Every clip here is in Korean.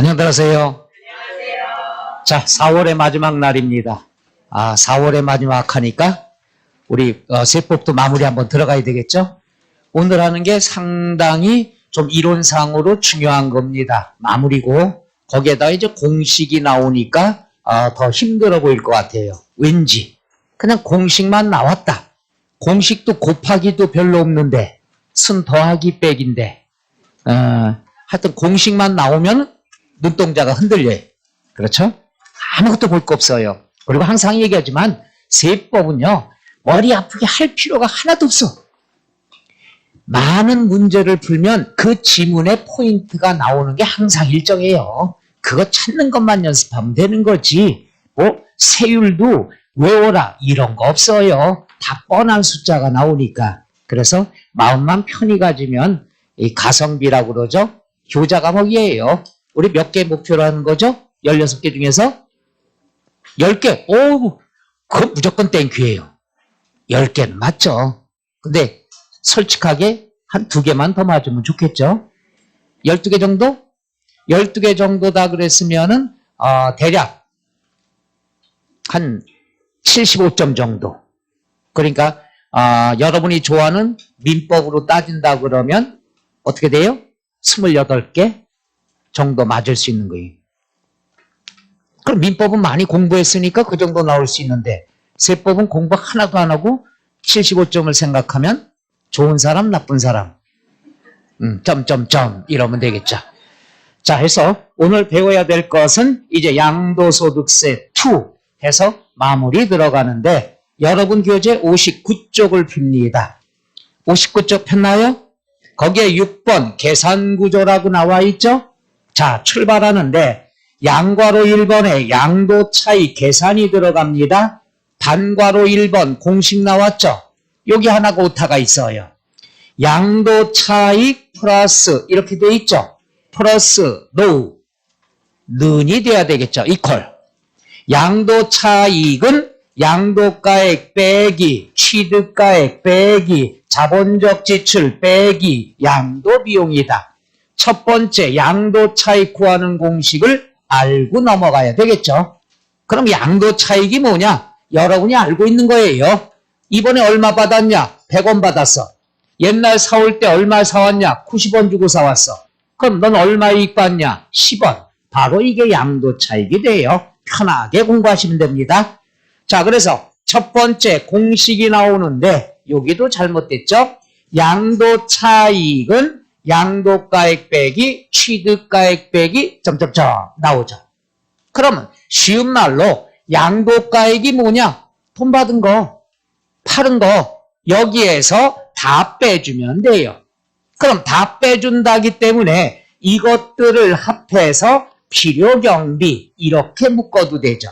안녕들 하세요. 자, 4월의 마지막 날입니다. 4월의 마지막 하니까 우리 세법도 마무리 한번 들어가야 되겠죠? 오늘 하는 게 상당히 좀 이론상으로 중요한 겁니다. 마무리고 거기에다 이제 공식이 나오니까 더 힘들어 보일 것 같아요. 왠지 그냥 공식만 나왔다. 공식도 곱하기도 별로 없는데 순 더하기 빼기인데 하여튼 공식만 나오면 눈동자가 흔들려요. 그렇죠? 아무것도 볼 거 없어요. 그리고 항상 얘기하지만 세법은요, 머리 아프게 할 필요가 하나도 없어. 많은 문제를 풀면 그 지문의 포인트가 나오는 게 항상 일정해요. 그거 찾는 것만 연습하면 되는 거지. 뭐 세율도 외워라 이런 거 없어요. 다 뻔한 숫자가 나오니까. 그래서 마음만 편히 가지면 이 가성비라고 그러죠. 교자 과목이에요. 우리 몇 개 목표로 하는 거죠? 16개 중에서 10개. 오, 그거 무조건 땡큐예요. 10개는 맞죠. 근데 솔직하게 한 2개만 더 맞으면 좋겠죠. 12개 정도? 12개 정도다 그랬으면은 대략 한 75점 정도. 그러니까 여러분이 좋아하는 민법으로 따진다 그러면 어떻게 돼요? 28개 정도 맞을 수 있는 거예요. 그럼 민법은 많이 공부했으니까 그 정도 나올 수 있는데 세법은 공부 하나도 안 하고 75점을 생각하면 좋은 사람, 나쁜 사람 점점점 이러면 되겠죠. 자, 해서 오늘 배워야 될 것은 이제 양도소득세 2 해서 마무리 들어가는데 여러분 교재 59쪽을 핍니다. 59쪽 폈나요? 거기에 6번 계산구조라고 나와 있죠? 자, 출발하는데 양괄호 1번에 양도차익 계산이 들어갑니다. 단괄호 1번 공식 나왔죠? 여기 하나가 오타가 있어요. 양도차익 플러스 이렇게 돼 있죠? 플러스 노 는이 돼야 되겠죠? 이퀄. 양도차익은 양도가액 빼기 취득가액 빼기 자본적 지출 빼기 양도비용이다. 첫 번째 양도차익 구하는 공식을 알고 넘어가야 되겠죠. 그럼 양도차익이 뭐냐? 여러분이 알고 있는 거예요. 이번에 얼마 받았냐? 100원 받았어. 옛날 사올 때 얼마 사왔냐? 90원 주고 사왔어. 그럼 넌 얼마 이익 받냐? 10원. 바로 이게 양도차익이 돼요. 편하게 공부하시면 됩니다. 자, 그래서 첫 번째 공식이 나오는데 여기도 잘못됐죠? 양도차익은 양도가액 빼기 취득가액 빼기 점점점 나오죠. 그러면 쉬운 말로 양도가액이 뭐냐? 돈 받은 거, 파는 거 여기에서 다 빼주면 돼요. 그럼 다 빼준다기 때문에 이것들을 합해서 필요경비 이렇게 묶어도 되죠.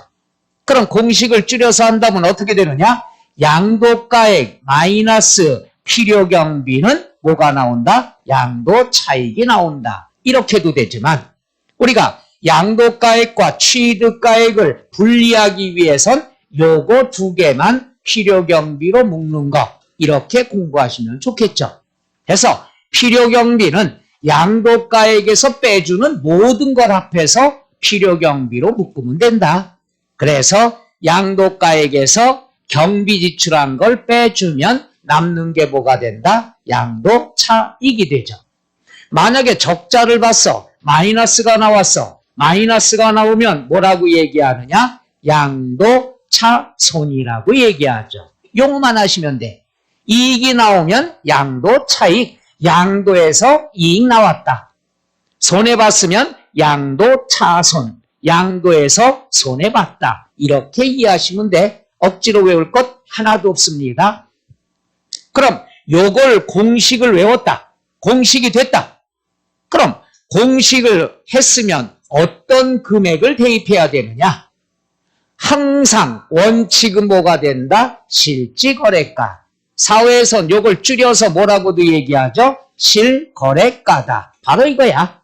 그럼 공식을 줄여서 한다면 어떻게 되느냐? 양도가액 마이너스 필요경비는 뭐가 나온다? 양도차익이 나온다. 이렇게도 되지만 우리가 양도가액과 취득가액을 분리하기 위해선 요거 2개만 필요경비로 묶는 거 이렇게 공부하시면 좋겠죠. 그래서 필요경비는 양도가액에서 빼주는 모든 걸 합해서 필요경비로 묶으면 된다. 그래서 양도가액에서 경비 지출한 걸 빼주면 남는 게 뭐가 된다? 양도차익이 되죠. 만약에 적자를 봤어. 마이너스가 나왔어. 마이너스가 나오면 뭐라고 얘기하느냐? 양도차손이라고 얘기하죠. 용어만 하시면 돼. 이익이 나오면 양도차익. 양도에서 이익 나왔다. 손해봤으면 양도차손. 양도에서 손해봤다. 이렇게 이해하시면 돼. 억지로 외울 것 하나도 없습니다. 그럼 요걸 공식을 외웠다. 공식이 됐다. 그럼 공식을 했으면 어떤 금액을 대입해야 되느냐? 항상 원칙은 뭐가 된다? 실지거래가. 사회에선 요걸 줄여서 뭐라고도 얘기하죠? 실거래가다. 바로 이거야.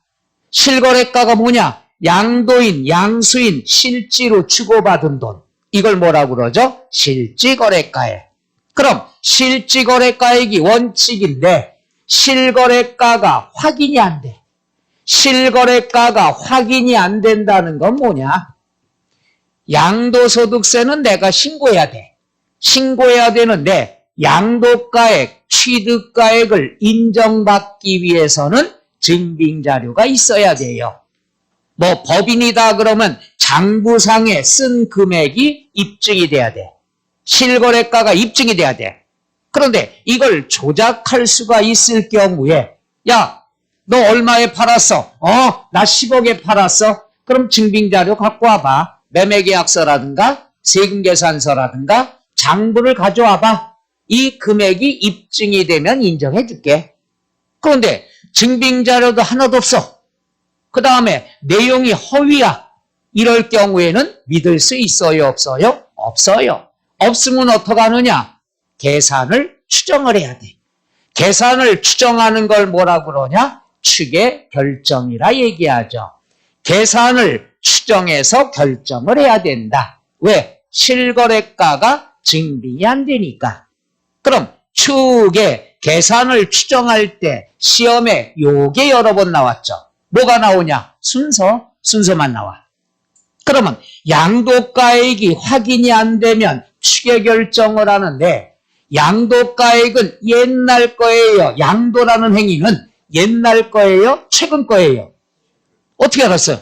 실거래가가 뭐냐? 양도인, 양수인, 실지로 주고받은 돈. 이걸 뭐라고 그러죠? 실지거래가액. 그럼 실지거래가액이 원칙인데 실거래가가 확인이 안 돼. 실거래가가 확인이 안 된다는 건 뭐냐? 양도소득세는 내가 신고해야 돼. 신고해야 되는데 양도가액, 취득가액을 인정받기 위해서는 증빙자료가 있어야 돼요. 뭐 법인이다 그러면 장부상에 쓴 금액이 입증이 돼야 돼. 실거래가가 입증이 돼야 돼. 그런데 이걸 조작할 수가 있을 경우에 야, 너 얼마에 팔았어? 나 10억에 팔았어. 그럼 증빙자료 갖고 와봐. 매매계약서라든가 세금계산서라든가 장부를 가져와봐. 이 금액이 입증이 되면 인정해 줄게. 그런데 증빙자료도 하나도 없어. 그 다음에 내용이 허위야. 이럴 경우에는 믿을 수 있어요? 없어요? 없어요. 없으면 어떡하느냐? 계산을 추정을 해야 돼. 계산을 추정하는 걸 뭐라 그러냐? 추계 결정이라 얘기하죠. 계산을 추정해서 결정을 해야 된다. 왜? 실거래가가 증빙이 안 되니까. 그럼 추계, 계산을 추정할 때 시험에 요게 여러 번 나왔죠. 뭐가 나오냐? 순서만 나와. 그러면 양도가액이 확인이 안 되면 추계 결정을 하는데 양도가액은 옛날 거예요. 양도라는 행위는 옛날 거예요? 최근 거예요? 어떻게 알았어요?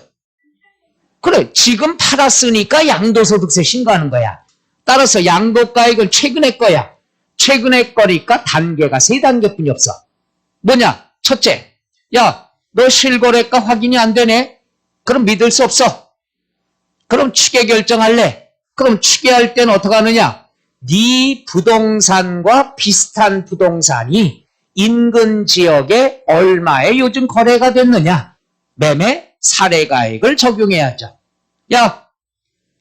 그래, 지금 팔았으니까 양도소득세 신고하는 거야. 따라서 양도가액은 최근의 거야. 최근의 거니까 단계가 3단계뿐이 없어. 뭐냐? 첫째, 야, 너 실거래가 확인이 안 되네? 그럼 믿을 수 없어. 그럼 추계 결정할래? 그럼 추계할 때는 어떻게 하느냐? 네 부동산과 비슷한 부동산이 인근 지역에 얼마에 요즘 거래가 됐느냐? 매매 사례가액을 적용해야죠. 야,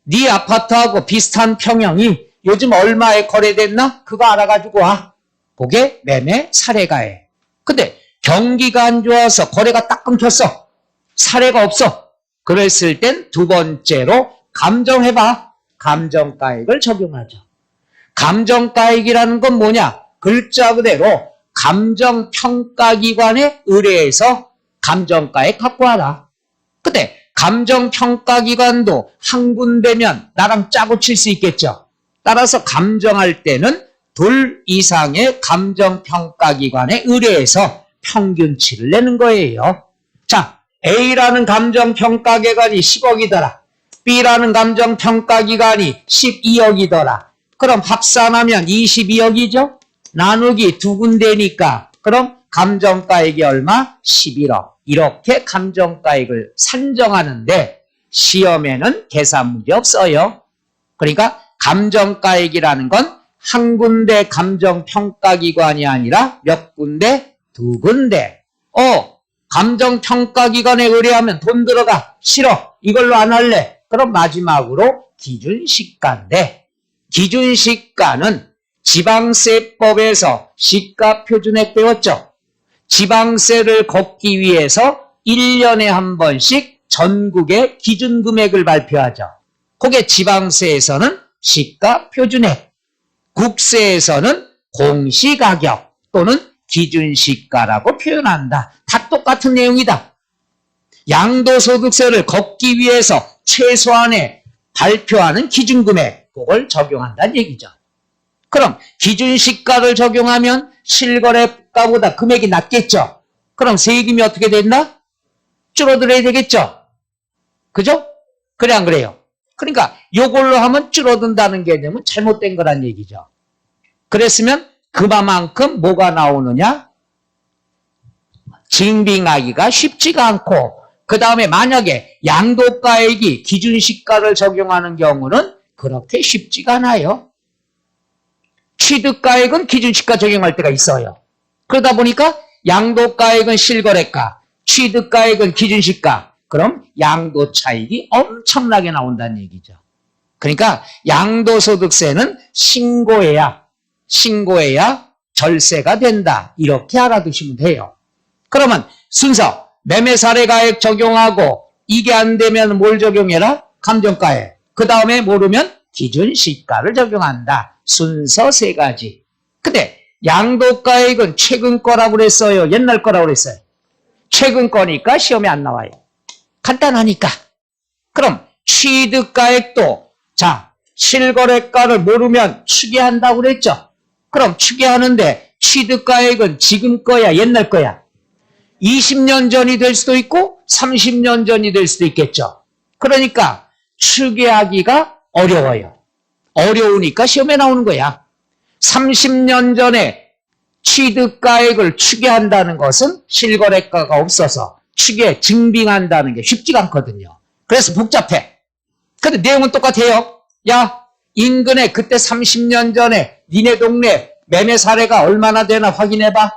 네 아파트하고 비슷한 평형이 요즘 얼마에 거래됐나? 그거 알아가지고 와. 그게 매매 사례가액. 근데 경기가 안 좋아서 거래가 딱 끊겼어. 사례가 없어. 그랬을 땐 두 번째로 감정해봐. 감정가액을 적용하죠. 감정가액이라는 건 뭐냐? 글자 그대로 감정평가기관에 의뢰해서 감정가액 갖고 와라. 근데 감정평가기관도 한 군데면 나랑 짜고 칠 수 있겠죠. 따라서 감정할 때는 둘 이상의 감정평가기관에 의뢰해서 평균치를 내는 거예요. 자, A라는 감정평가기관이 10억이더라. B라는 감정평가기관이 12억이더라. 그럼 합산하면 22억이죠? 나누기 두 군데니까 그럼 감정가액이 얼마? 11억. 이렇게 감정가액을 산정하는데 시험에는 계산 문제 없어요. 그러니까 감정가액이라는 건 한 군데 감정평가기관이 아니라 몇 군데? 두 군데. 감정평가기관에 의뢰하면 돈 들어가. 싫어. 이걸로 안 할래. 그럼 마지막으로 기준시가인데 기준시가는 지방세법에서 시가표준액 배웠죠. 지방세를 걷기 위해서 1년에 한 번씩 전국의 기준금액을 발표하죠. 그게 지방세에서는 시가표준액, 국세에서는 공시가격 또는 기준시가라고 표현한다. 다 똑같은 내용이다. 양도소득세를 걷기 위해서 최소한의 발표하는 기준금액, 그걸 적용한다는 얘기죠. 그럼 기준시가를 적용하면 실거래가보다 금액이 낮겠죠. 그럼 세금이 어떻게 된다? 줄어들어야 되겠죠. 그죠? 그래 안 그래요? 그러니까 이걸로 하면 줄어든다는 개념은 잘못된 거란 얘기죠. 그랬으면 그만큼 뭐가 나오느냐? 증빙하기가 쉽지가 않고 그 다음에 만약에 양도가액이 기준시가를 적용하는 경우는 그렇게 쉽지가 않아요. 취득가액은 기준시가 적용할 때가 있어요. 그러다 보니까 양도가액은 실거래가, 취득가액은 기준시가. 그럼 양도 차익이 엄청나게 나온다는 얘기죠. 그러니까 양도소득세는 신고해야 절세가 된다. 이렇게 알아두시면 돼요. 그러면 순서 매매사례가액 적용하고 이게 안 되면 뭘 적용해라? 감정가액. 그 다음에 모르면 기준시가를 적용한다. 순서 3가지. 근데 양도가액은 최근 거라고 그랬어요? 옛날 거라고 그랬어요? 최근 거니까 시험에 안 나와요. 간단하니까. 그럼 취득가액도 자 실거래가를 모르면 추계한다고 그랬죠. 그럼 추계하는데 취득가액은 지금 거야 옛날 거야? 20년 전이 될 수도 있고 30년 전이 될 수도 있겠죠. 그러니까 추계하기가 어려워요. 어려우니까 시험에 나오는 거야. 30년 전에 취득가액을 추계한다는 것은 실거래가가 없어서 추계 증빙한다는 게 쉽지가 않거든요. 그래서 복잡해. 근데 내용은 똑같아요. 야, 인근에 그때 30년 전에 니네 동네 매매 사례가 얼마나 되나 확인해봐.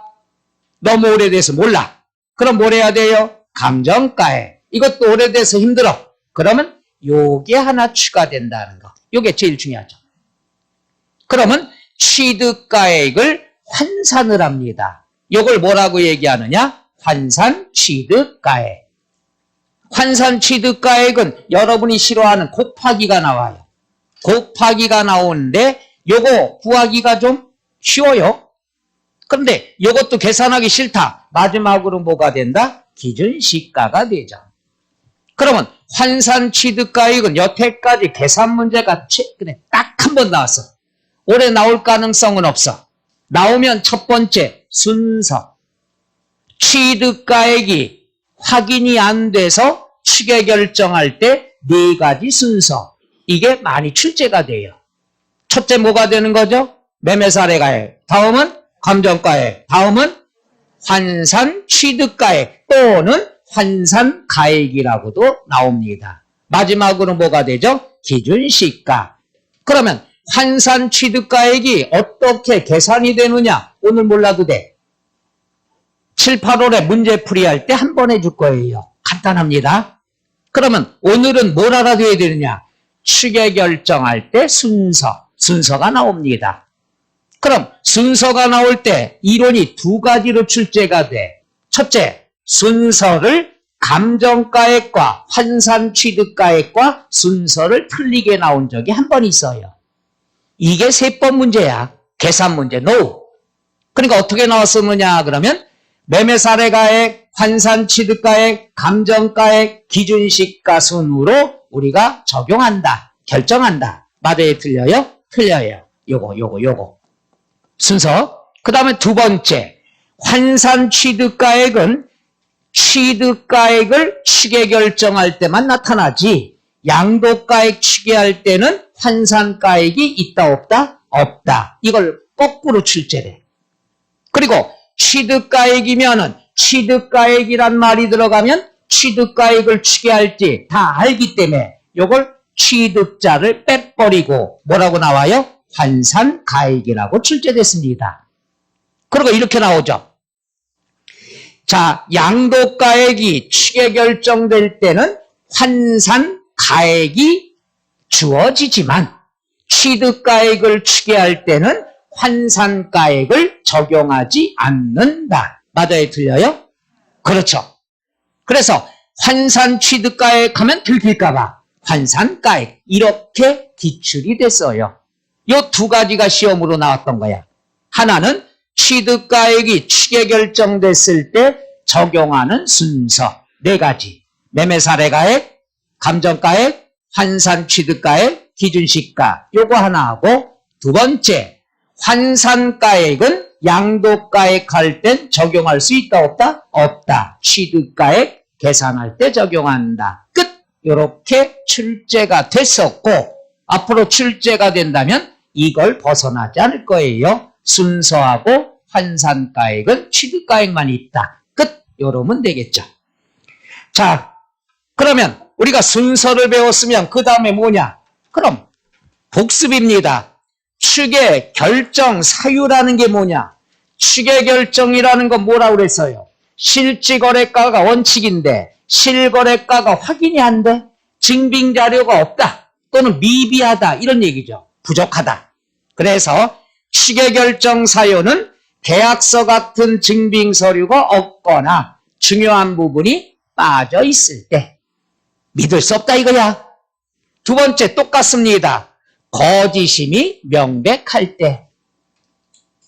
너무 오래돼서 몰라. 그럼 뭘 해야 돼요? 감정가액. 이것도 오래돼서 힘들어. 그러면 요게 하나 추가된다는 거. 요게 제일 중요하죠. 그러면 취득가액을 환산을 합니다. 요걸 뭐라고 얘기하느냐? 환산 취득가액. 환산 취득가액은 여러분이 싫어하는 곱하기가 나와요. 곱하기가 나오는데 요거 구하기가 좀 쉬워요. 그런데 요것도 계산하기 싫다. 마지막으로 뭐가 된다? 기준시가가 되죠. 그러면 환산 취득가액은 여태까지 계산 문제가 최근에 딱 한 번 나왔어. 올해 나올 가능성은 없어. 나오면 첫 번째 순서. 취득가액이 확인이 안 돼서 추계 결정할 때 네 가지 순서. 이게 많이 출제가 돼요. 첫째 뭐가 되는 거죠? 매매사례가액. 다음은 감정가액. 다음은 환산 취득가액 또는 환산가액이라고도 나옵니다. 마지막으로 뭐가 되죠? 기준시가. 그러면 환산 취득가액이 어떻게 계산이 되느냐? 오늘 몰라도 돼. 7, 8월에 문제풀이 할 때 한 번 해줄 거예요. 간단합니다. 그러면 오늘은 뭘 알아둬야 되느냐? 추계 결정할 때 순서가 나옵니다. 그럼 순서가 나올 때 이론이 두 가지로 출제가 돼. 첫째, 순서를 감정가액과 환산 취득가액과 순서를 틀리게 나온 적이 한 번 있어요. 이게 세법 문제야. 계산 문제, no. 그러니까 어떻게 나왔었느냐 그러면 매매사례가액, 환산취득가액, 감정가액, 기준시가 순으로 우리가 적용한다, 결정한다. 맞아요, 틀려요? 틀려요. 요거. 순서. 그 다음에 두 번째, 환산취득가액은 취득가액을 추계 결정할 때만 나타나지 양도가액 추계할 때는 환산가액이 있다 없다? 없다. 이걸 거꾸로 출제래. 그리고 취득가액이면은 취득가액이란 말이 들어가면 취득가액을 추계할지 다 알기 때문에 이걸 취득자를 빼버리고 뭐라고 나와요? 환산가액이라고 출제됐습니다. 그리고 이렇게 나오죠. 자, 양도가액이 추계 결정될 때는 환산가액이 주어지지만 취득가액을 추계할 때는 환산가액을 적용하지 않는다. 맞아요? 틀려요? 그렇죠. 그래서 환산 취득가액 하면 들킬까봐 환산가액 이렇게 기출이 됐어요. 이 두 가지가 시험으로 나왔던 거야. 하나는 취득가액이 추계 결정됐을 때 적용하는 순서 네 가지. 매매사례가액, 감정가액, 환산 취득가액, 기준시가 요거 하나 하고 두 번째 환산가액은 양도가액 할 땐 적용할 수 있다 없다? 없다. 취득가액 계산할 때 적용한다. 끝! 이렇게 출제가 됐었고 앞으로 출제가 된다면 이걸 벗어나지 않을 거예요. 순서하고 환산가액은 취득가액만 있다. 끝! 이러면 되겠죠. 자, 그러면 우리가 순서를 배웠으면 그 다음에 뭐냐? 그럼 복습입니다. 추계 결정 사유라는 게 뭐냐? 추계 결정이라는 건 뭐라고 그랬어요? 실지거래가가 원칙인데 실거래가가 확인이 안 돼? 증빙자료가 없다 또는 미비하다 이런 얘기죠. 부족하다. 그래서 추계 결정 사유는 계약서 같은 증빙서류가 없거나 중요한 부분이 빠져 있을 때 믿을 수 없다 이거야. 두 번째 똑같습니다. 거짓임이 명백할 때.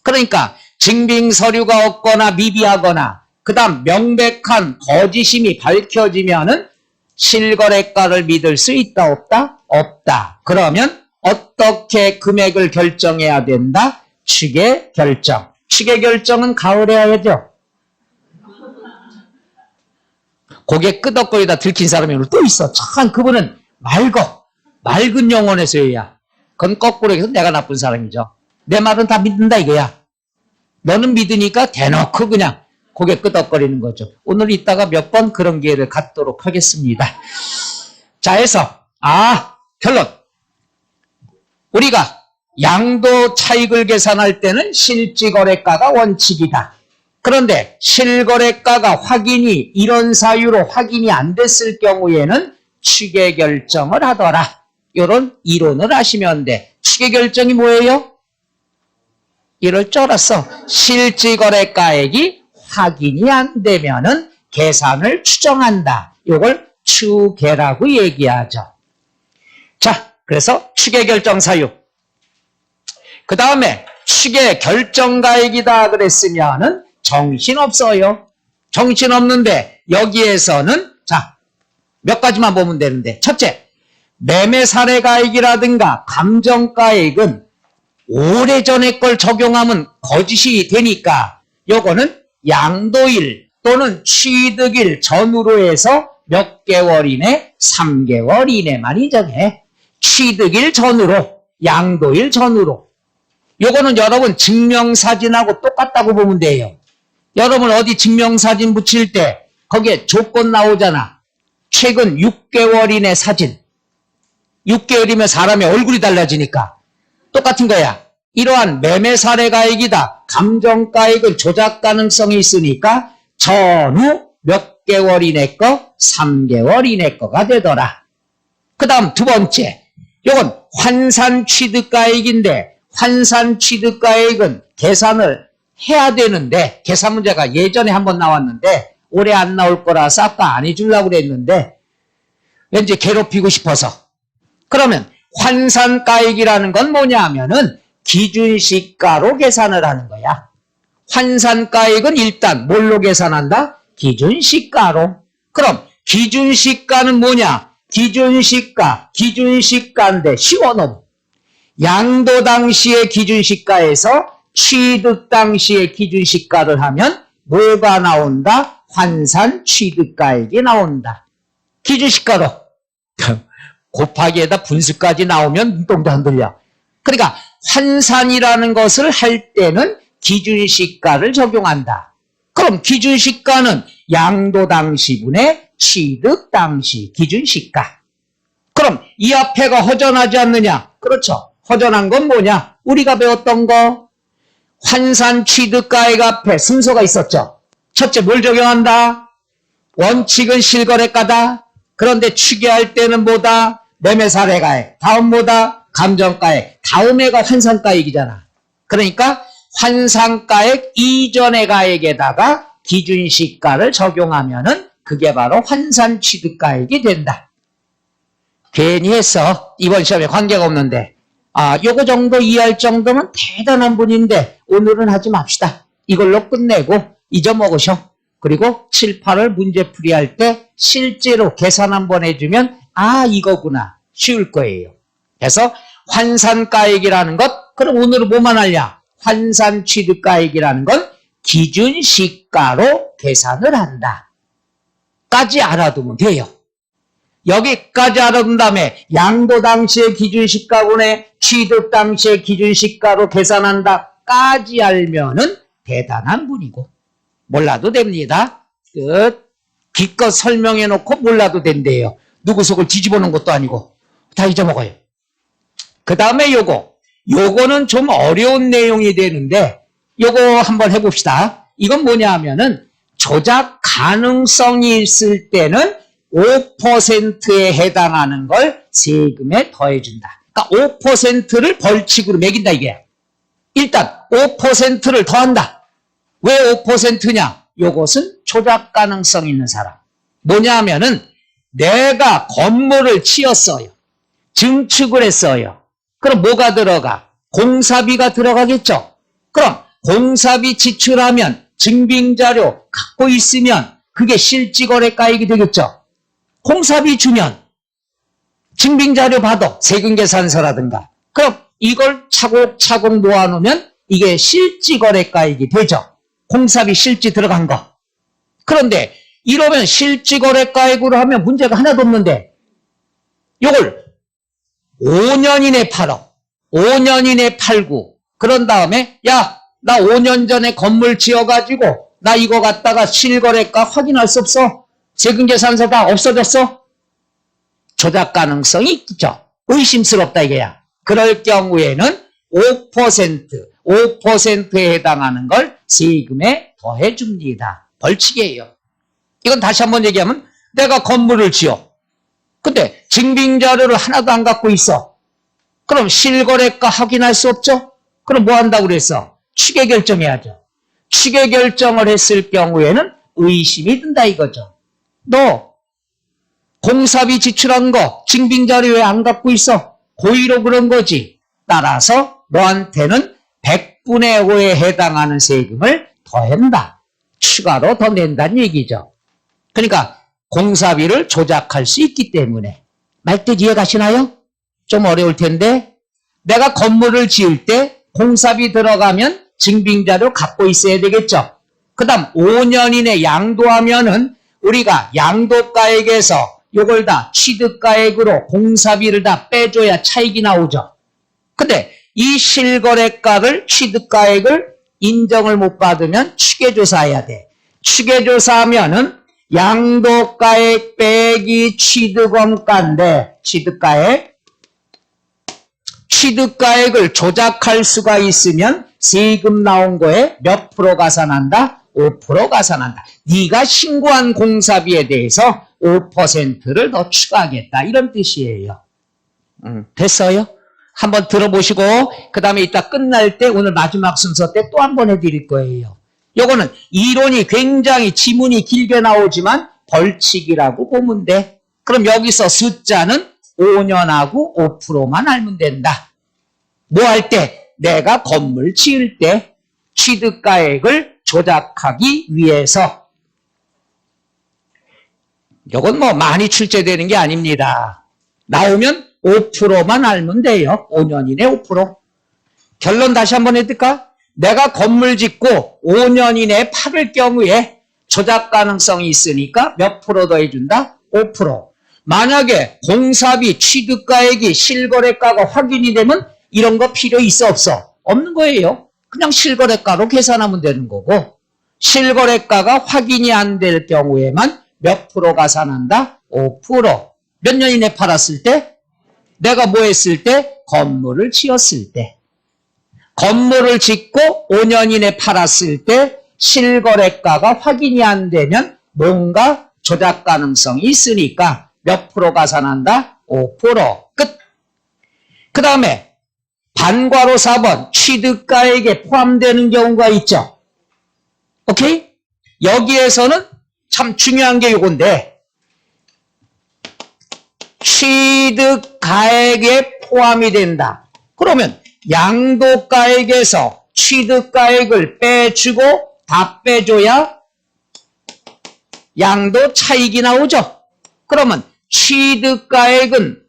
그러니까 증빙서류가 없거나 미비하거나 그 다음 명백한 거짓임이 밝혀지면은 실거래가를 믿을 수 있다 없다? 없다. 그러면 어떻게 금액을 결정해야 된다? 취계 결정. 취계 결정은 가을에 해야죠. 고개 끄덕거리다 들킨 사람이 오늘 또 있어. 참 그분은 맑은 영혼의 소유야. 그건 거꾸로 해서 내가 나쁜 사람이죠. 내 말은 다 믿는다 이거야. 너는 믿으니까 대놓고 그냥 고개 끄덕거리는 거죠. 오늘 이따가 몇 번 그런 기회를 갖도록 하겠습니다. 자, 해서 결론. 우리가 양도 차익을 계산할 때는 실지거래가가 원칙이다. 그런데 실거래가가 확인이 이런 사유로 확인이 안 됐을 경우에는 취계 결정을 하더라. 이런 이론을 하시면 돼. 취계 결정이 뭐예요? 이럴 줄 알았어. 실지거래가액이 확인이 안 되면은 계산을 추정한다. 이걸 추계라고 얘기하죠. 자, 그래서 취계 결정 사유. 그 다음에 취계 결정가액이다 그랬으면은 정신없어요. 정신없는데 여기에서는 자, 몇 가지만 보면 되는데 첫째, 매매사례가액이라든가 감정가액은 오래전에 걸 적용하면 거짓이 되니까 요거는 양도일 또는 취득일 전후로 해서 몇 개월 이내? 3개월 이내만 정해. 취득일 전후로, 양도일 전후로. 요거는 여러분 증명사진하고 똑같다고 보면 돼요. 여러분 어디 증명사진 붙일 때 거기에 조건 나오잖아. 최근 6개월 이내 사진. 6개월이면 사람의 얼굴이 달라지니까 똑같은 거야. 이러한 매매사례가액이다. 감정가액은 조작 가능성이 있으니까 전후 몇 개월 이내 거, 3개월 이내 거가 되더라. 그 다음 두 번째, 이건 환산취득가액인데 환산취득가액은 계산을 해야 되는데 계산 문제가 예전에 한번 나왔는데 올해 안 나올 거라서 아까 안 해주려고 그랬는데 왠지 괴롭히고 싶어서. 그러면 환산가액이라는 건 뭐냐 하면은 기준시가로 계산을 하는 거야. 환산가액은 일단 뭘로 계산한다? 기준시가로. 그럼 기준시가는 뭐냐? 기준시가인데 쉬워 너무. 양도 당시의 기준시가에서 취득 당시의 기준시가를 하면 뭐가 나온다? 환산취득가액이 나온다. 기준시가로. 곱하기에다 분수까지 나오면 눈동자 흔들려. 그러니까 환산이라는 것을 할 때는 기준시가를 적용한다. 그럼 기준시가는 양도 당시분의 취득 당시 기준시가. 그럼 이 앞에가 허전하지 않느냐? 그렇죠. 허전한 건 뭐냐? 우리가 배웠던 거. 환산취득가액 앞에 순서가 있었죠. 첫째 뭘 적용한다? 원칙은 실거래가다. 그런데 취계할 때는 뭐다? 매매사례가액. 다음 뭐다? 감정가액. 다음에가 환산가액이잖아. 그러니까 환산가액 이전의 가액에다가 기준시가를 적용하면은 그게 바로 환산취득가액이 된다. 괜히 했어. 이번 시험에 관계가 없는데. 요거 정도 이해할 정도면 대단한 분인데 오늘은 하지 맙시다. 이걸로 끝내고 잊어먹으셔. 그리고 7, 8월 문제풀이 할 때 실제로 계산 한번 해주면 이거구나. 쉬울 거예요. 그래서 환산가액이라는 것, 그럼 오늘은 뭐만 하냐? 환산취득가액이라는 건 기준시가로 계산을 한다. 까지 알아두면 돼요. 여기까지 알아둔 다음에 양도 당시의 기준시가분의 취득 당시의 기준시가로 계산한다. 까지 알면은 대단한 분이고 몰라도 됩니다. 끝. 기껏 설명해 놓고 몰라도 된대요. 누구 속을 뒤집어 놓은 것도 아니고 다 잊어먹어요. 그 다음에 요거는 좀 어려운 내용이 되는데 요거 한번 해봅시다. 이건 뭐냐 하면은 조작 가능성이 있을 때는 5%에 해당하는 걸 세금에 더해준다. 그러니까 5%를 벌칙으로 매긴다 이게. 일단 5%를 더한다. 왜 5%냐? 요것은 조작 가능성 있는 사람. 뭐냐 하면은 내가 건물을 치었어요. 증축을 했어요. 그럼 뭐가 들어가? 공사비가 들어가겠죠. 그럼 공사비 지출하면 증빙자료 갖고 있으면 그게 실지거래가액이 되겠죠. 공사비 주면 증빙자료 받아 세금계산서라든가 그럼 이걸 차곡차곡 모아놓으면 이게 실지거래가액이 되죠. 공사비 실지 들어간 거. 그런데 이러면 실지거래가액으로 하면 문제가 하나도 없는데 이걸 5년 이내 팔어. 5년 이내 팔고 그런 다음에 야, 나 5년 전에 건물 지어가지고 나 이거 갖다가 실거래가 확인할 수 없어. 세금계산서 다 없어졌어. 조작 가능성이 있죠. 의심스럽다 이게야. 그럴 경우에는 5%에 해당하는 걸 세금에 더해줍니다. 벌칙이에요. 이건 다시 한번 얘기하면 내가 건물을 지어. 근데 증빙자료를 하나도 안 갖고 있어. 그럼 실거래가 확인할 수 없죠? 그럼 뭐 한다고 그랬어? 취계결정해야죠. 취계결정을 했을 경우에는 의심이 든다 이거죠. 너 공사비 지출한 거 증빙자료 왜 안 갖고 있어? 고의로 그런 거지. 따라서 너한테는 100분의 5에 해당하는 세금을 더한다. 추가로 더 낸다는 얘기죠. 그러니까 공사비를 조작할 수 있기 때문에. 말뜻 이해 가시나요? 좀 어려울 텐데 내가 건물을 지을 때 공사비 들어가면 증빙자료 갖고 있어야 되겠죠. 그 다음 5년 이내 양도하면은 우리가 양도가액에서 요걸 다 취득가액으로 공사비를 다 빼줘야 차익이 나오죠. 근데 이 실거래가를 취득가액을 인정을 못 받으면 추계조사해야 돼. 추계조사하면은 양도가액 빼기 취득원가인데 취득가액을 조작할 수가 있으면 세금 나온 거에 몇 프로 가산한다? 5% 가산한다. 네가 신고한 공사비에 대해서 5%를 더 추가하겠다. 이런 뜻이에요. 됐어요? 한번 들어보시고 그 다음에 이따 끝날 때 오늘 마지막 순서 때 또 한 번 해드릴 거예요. 요거는 이론이 굉장히 지문이 길게 나오지만 벌칙이라고 보면 돼. 그럼 여기서 숫자는 5년하고 5%만 알면 된다. 뭐 할 때? 내가 건물 지을 때 취득가액을 조작하기 위해서. 이건 뭐 많이 출제되는 게 아닙니다. 나오면 5%만 알면 돼요. 5년 이내 5%. 결론 다시 한번 해드릴까? 내가 건물 짓고 5년 이내에 팔을 경우에 조작 가능성이 있으니까 몇 프로 더 해준다? 5%. 만약에 공사비 취득가액이 실거래가가 확인이 되면 이런 거 필요 있어 없어? 없는 거예요. 그냥 실거래가로 계산하면 되는 거고 실거래가가 확인이 안 될 경우에만 몇 프로 가산한다? 5%. 몇 년 이내 팔았을 때? 내가 뭐 했을 때? 건물을 지었을 때. 건물을 짓고 5년 이내 팔았을 때 실거래가가 확인이 안 되면 뭔가 조작 가능성이 있으니까 몇 프로 가산한다? 5%. 끝. 그 다음에 반괄호 4번 취득가액에 포함되는 경우가 있죠. 오케이? 여기에서는 참 중요한 게 이건데 취득가액에 포함이 된다. 그러면 양도가액에서 취득가액을 빼주고 다 빼줘야 양도 차익이 나오죠. 그러면 취득가액은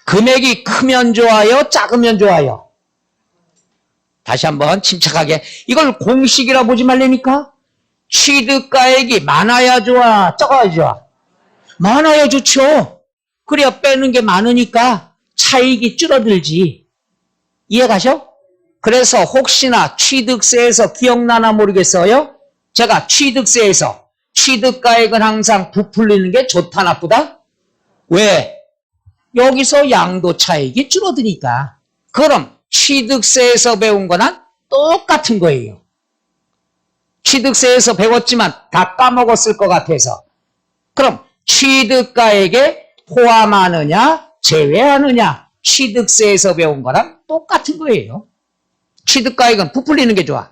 금액이 크면 좋아요? 작으면 좋아요? 다시 한번 침착하게. 이걸 공식이라 보지 말라니까? 취득가액이 많아야 좋아? 적어야 좋아? 많아야 좋죠. 그래야 빼는 게 많으니까 차익이 줄어들지. 이해가셔? 그래서 혹시나 취득세에서 기억나나 모르겠어요? 제가 취득세에서 취득가액은 항상 부풀리는 게 좋다 나쁘다? 왜? 여기서 양도 차익이 줄어드니까. 그럼 취득세에서 배운 거랑 똑같은 거예요. 취득세에서 배웠지만 다 까먹었을 것 같아서. 그럼 취득가액에 포함하느냐 제외하느냐 취득세에서 배운 거랑 똑같은 거예요. 취득가액은 부풀리는 게 좋아.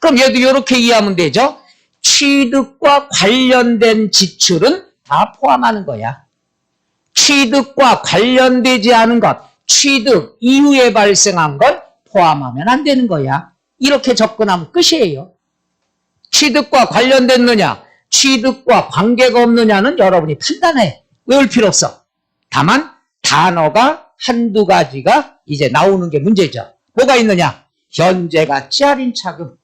그럼 얘도 이렇게 이해하면 되죠. 취득과 관련된 지출은 다 포함하는 거야. 취득과 관련되지 않은 것, 취득 이후에 발생한 것 포함하면 안 되는 거야. 이렇게 접근하면 끝이에요. 취득과 관련됐느냐, 취득과 관계가 없느냐는 여러분이 판단해. 외울 필요 없어. 다만 단어가 한두 가지가 이제 나오는 게 문제죠. 뭐가 있느냐? 현재가치 할인차금.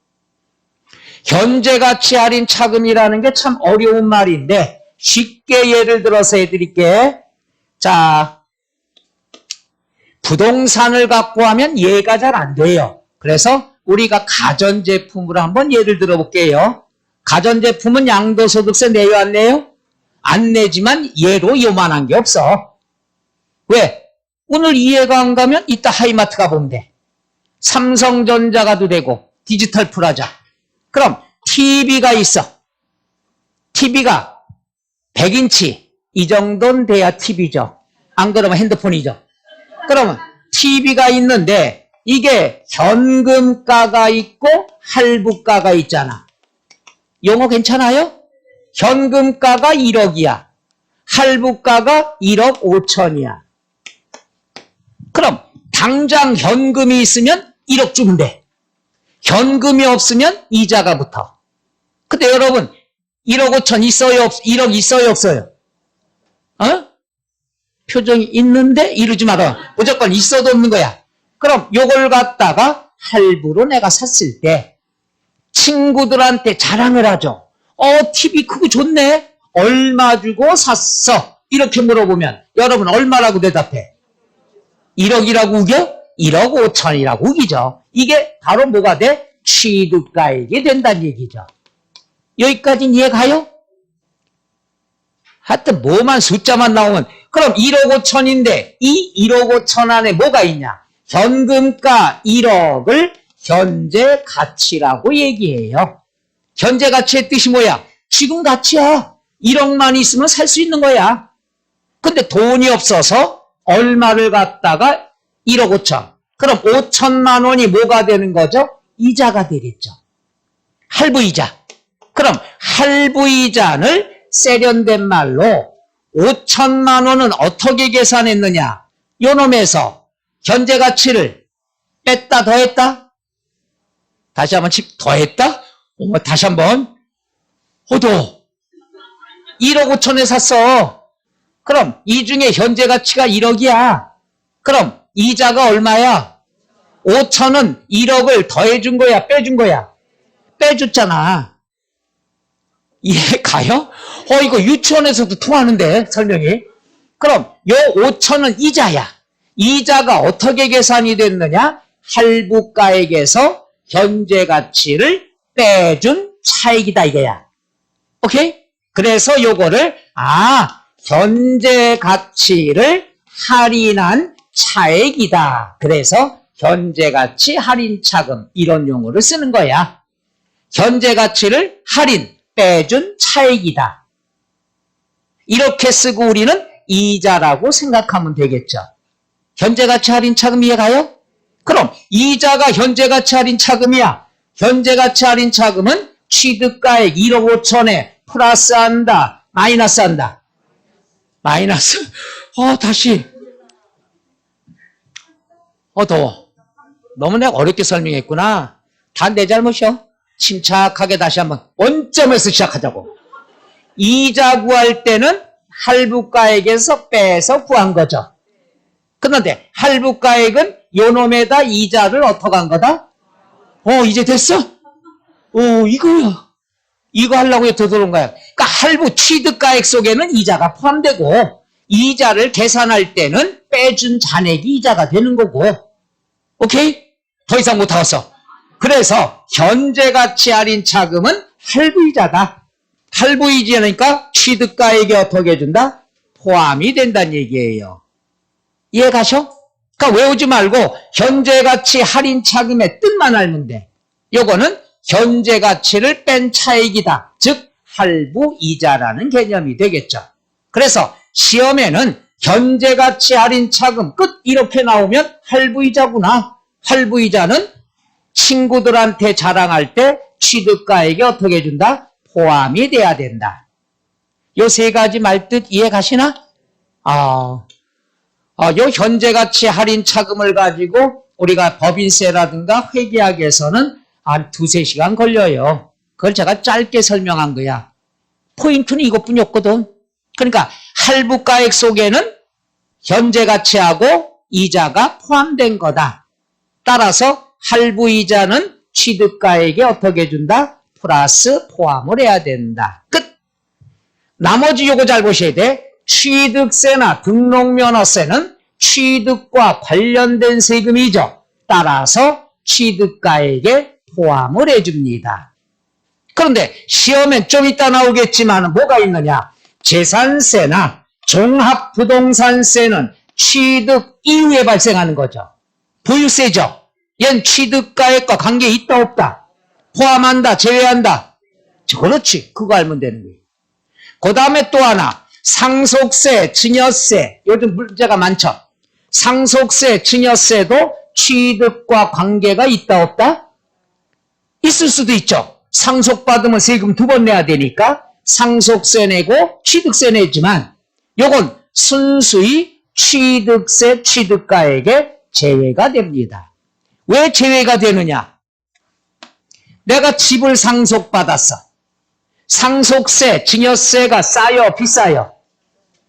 현재가치 할인차금이라는 게 참 어려운 말인데 쉽게 예를 들어서 해드릴게. 자, 부동산을 갖고 하면 이해가 잘 안 돼요. 그래서 우리가 가전제품으로 한번 예를 들어볼게요. 가전제품은 양도소득세 내요, 안 내요? 안 내지만 얘로 요만한 게 없어. 왜? 오늘 이해가 안 가면 이따 하이마트 가보면 돼. 삼성전자 가도 되고 디지털 프라자. 그럼 TV가 있어. TV가 100인치 이 정도는 돼야 TV죠. 안 그러면 핸드폰이죠. 그러면 TV가 있는데 이게 현금가가 있고 할부가가 있잖아. 용어 괜찮아요? 현금가가 1억이야. 할부가가 1억 5천이야. 그럼 당장 현금이 있으면 1억 주면 돼. 현금이 없으면 이자가 붙어. 근데 여러분 1억 5천 있어요? 1억 있어요? 없어요? 어? 표정이 있는데 이러지 마라. 무조건 있어도 없는 거야. 그럼 요걸 갖다가 할부로 내가 샀을 때 친구들한테 자랑을 하죠. TV 크고 좋네. 얼마 주고 샀어? 이렇게 물어보면 여러분 얼마라고 대답해? 1억이라고 우겨? 1억 5천이라고 우기죠. 이게 바로 뭐가 돼? 취득가액이 된다는 얘기죠. 여기까지는 이해가요? 하여튼 뭐만 숫자만 나오면 그럼 1억 5천인데 이 1억 5천 안에 뭐가 있냐? 현금가 1억을 현재 가치라고 얘기해요. 현재 가치의 뜻이 뭐야? 지금 가치야. 1억만 있으면 살 수 있는 거야. 근데 돈이 없어서 얼마를 갖다가 1억 5천. 그럼 5천만 원이 뭐가 되는 거죠? 이자가 되겠죠. 할부이자. 그럼 할부이자를 세련된 말로 5천만 원은 어떻게 계산했느냐? 요놈에서 현재 가치를 뺐다 더했다? 다시 한번 더했다? 다시 한번 더 1억 5천에 샀어. 그럼 이 중에 현재 가치가 1억이야. 그럼 이자가 얼마야? 5천은 1억을 더해준 거야? 빼준 거야? 빼줬잖아. 이해 가요? 이거 유치원에서도 통하는데 설명이. 그럼 요 5천은 이자야. 이자가 어떻게 계산이 됐느냐? 할부가액에서 현재 가치를 빼준 차익이다 이거야. 오케이? 그래서 요거를 현재 가치를 할인한 차액이다. 그래서 현재 가치 할인 차금 이런 용어를 쓰는 거야. 현재 가치를 할인 빼준 차액이다. 이렇게 쓰고 우리는 이자라고 생각하면 되겠죠. 현재 가치 할인 차금 이해가요? 그럼 이자가 현재 가치 할인 차금이야. 현재 가치 할인 차금은 취득가액 1억 5천에 플러스한다, 마이너스한다. 마이너스. 다시. 더워. 너무 내가 어렵게 설명했구나. 다 내 잘못이요. 침착하게 다시 한번 원점에서 시작하자고. 이자 구할 때는 할부가액에서 빼서 구한 거죠. 그런데 할부가액은 요놈에다 이자를 어떻게 한 거다? 이제 됐어? 이거야. 이거 하려고 더 들어온 거야. 그러니까 할부 취득가액 속에는 이자가 포함되고 이자를 계산할 때는 빼준 잔액이 이자가 되는 거고. 오케이? 더 이상 못하겠어. 그래서 현재 가치 할인 차금은 할부이자다. 할부이자니까 취득가액이 어떻게 해준다? 포함이 된다는 얘기예요. 이해 가셔? 그러니까 외우지 말고 현재 가치 할인 차금의 뜻만 알면 돼. 요거는 현재 가치를 뺀 차익이다. 즉 할부이자라는 개념이 되겠죠. 그래서 시험에는 현재 가치 할인 차금 끝 이렇게 나오면 할부이자구나. 할부이자는 친구들한테 자랑할 때 취득가액이 어떻게 해준다? 포함이 돼야 된다. 요 세 가지 말뜻 이해 가시나? 요 현재 가치 할인 차금을 가지고 우리가 법인세라든가 회계학에서는 한 2-3시간 걸려요. 그걸 제가 짧게 설명한 거야. 포인트는 이것뿐이었거든. 그러니까 할부가액 속에는 현재 가치하고 이자가 포함된 거다. 따라서 할부이자는 취득가액에 어떻게 해준다? 플러스 포함을 해야 된다. 끝! 나머지 요거 잘 보셔야 돼. 취득세나 등록면허세는 취득과 관련된 세금이죠. 따라서 취득가액에 포함을 해줍니다. 그런데 시험엔 좀 이따 나오겠지만 뭐가 있느냐? 재산세나 종합부동산세는 취득 이후에 발생하는 거죠. 보유세죠. 얜 취득가액과 관계 있다 없다? 포함한다 제외한다? 그렇지. 그거 알면 되는 거예요. 그 다음에 또 하나 상속세, 증여세 요즘 문제가 많죠. 상속세, 증여세도 취득과 관계가 있다 없다? 있을 수도 있죠. 상속받으면 세금 2번 내야 되니까 상속세 내고 취득세 내지만 요건 순수히 취득세, 취득가액에 제외가 됩니다. 왜 제외가 되느냐? 내가 집을 상속받았어. 상속세, 증여세가 싸요, 비싸요?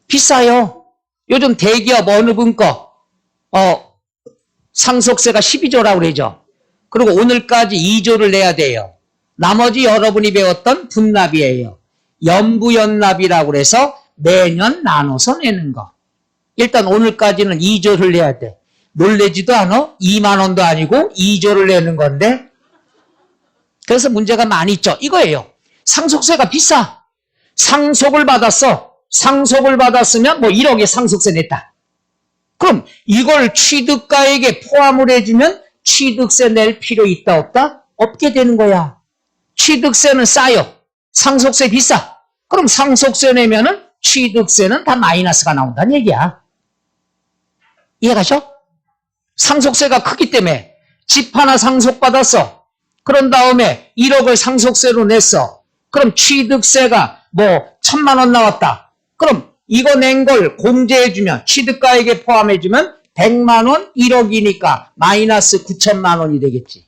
비싸요. 요즘 대기업 어느 분 거 상속세가 12조라고 그러죠. 그리고 오늘까지 2조를 내야 돼요. 나머지 여러분이 배웠던 분납이에요. 연부연납이라고 그래서 매년 나눠서 내는 거. 일단 오늘까지는 2조를 내야 돼. 놀래지도 않아? 2만 원도 아니고 2조를 내는 건데. 그래서 문제가 많이 있죠. 이거예요. 상속세가 비싸. 상속을 받았어. 상속을 받았으면 뭐 1억에 상속세 냈다. 그럼 이걸 취득가액에 포함을 해주면 취득세 낼 필요 있다 없다? 없게 되는 거야. 취득세는 싸요. 상속세 비싸. 그럼 상속세 내면은 취득세는 다 마이너스가 나온다는 얘기야. 이해가셔? 상속세가 크기 때문에 집 하나 상속받았어. 그런 다음에 1억을 상속세로 냈어. 그럼 취득세가 뭐 1,000만 원 나왔다. 그럼 이거 낸 걸 공제해주면 취득가액에 포함해주면 100만 원 1억이니까 마이너스 9천만 원이 되겠지.